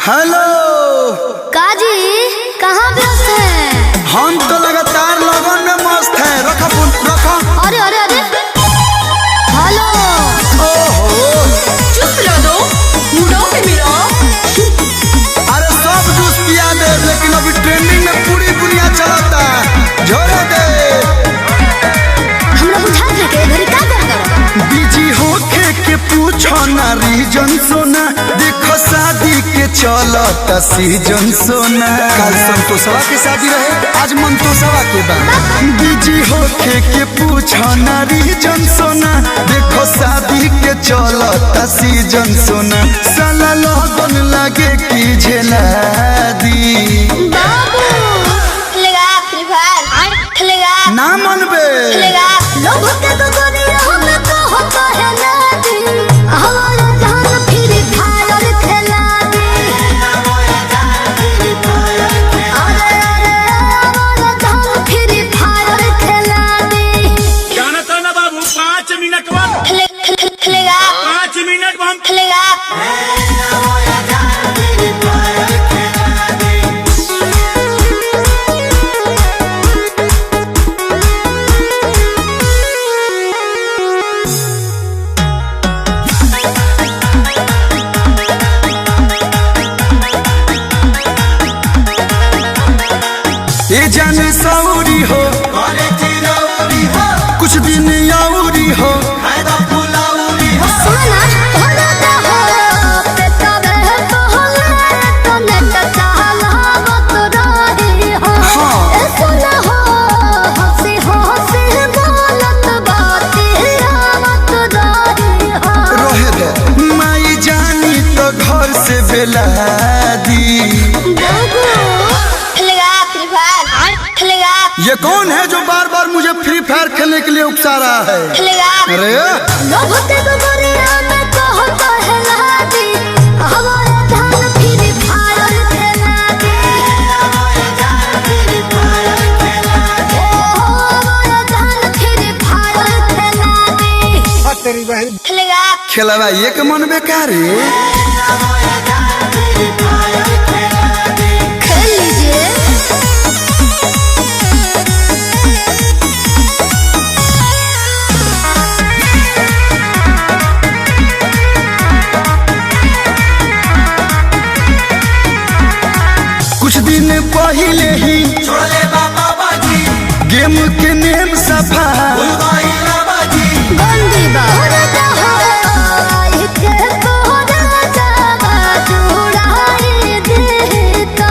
Hello काजी कहाँ व्यस्त हैं? हम तो लगातार लगन में मस्त है। रखा फोन रखा। अरे अरे अरे हेलो। ओहो जूस पिला दो, मूड ऑफ है मेरा। अरे सब जूस पिया दे, लेकिन अभी ट्रेंडिंग में पूरी दुनिया चलता है। झोरे दे हमरा बुझा दे के घरी का कर बिजी होके के पूछो ना रीजन सोना। देखो शादी के चलता सीजन सोना। कल संतोषवा के शादी रहे, आज मंतोषवा के बाद। बिजी होके के पूछो ना रीजन सोना। देखो शादी के चलता सीजन सोना। साला लगन लगे की झेला दी बाबू खेलेगा फ्री फायर खेलेगा ना मनबे खेलेगा लोग के तो दुनिया में तो होता है नादी हमारा जान फ्री फायर खेला दी। अरे अरे हमारा जान फ्री फायर खेला दी। जाना था ना बाबू 5 मिनट बाद खेलेगा 5 मिनट में हम खेलेगा ये जाने सौरी हो कुछ दिन याउरी हो। सोना होना तो हो पेटा में पहले तो नेट चाला मत रही हो। ए सोना हो हंसी बोलत बातिया मत रही हो। रहे दे माई जानी तो घर से बेला दी। बाबू खेलेगा फ्री फायर खेलेगा ये कौन है जो बार बार मुझे फ्री फायर खेलने के लिए उकसा रहा है? खेलेगा अरे लोग के तो दुनिया में तो होता है नादी हमारा जान फ्री फायर खेला दी। हमारा जान फ्री फायर खेला दी। खेलेगा खेलवा एक मन बेकार है। खेल लीजिए। कुछ दिन पहले ही गेम के नेम सफा बंदी बाहर आई के तोरा जावा जुड़ाई देता।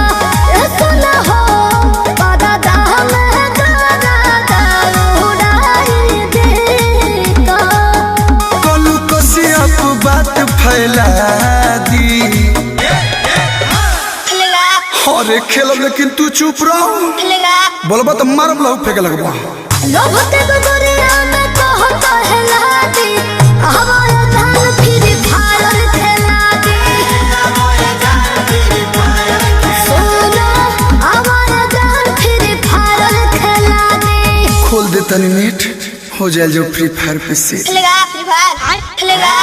ए सुना हो पगदा में गाना उड़ाई देता। कलू कसियप बात फैला दी। खेलेगा अरे खेलब लेकिन तू चुप रहो। खेलेगा बोलबा तो मारब लहू फेंके लगबा। लोग के तो दुनिया में तो होता है नादी हमारा जान फ्री फायर खेला दी। सोना हमारा जान फ्री फायर खेला दी। खोल दे तनी नेट हो जाए जो फ्री फायर पे से। खेलेगा फ्री फायर खेलेगा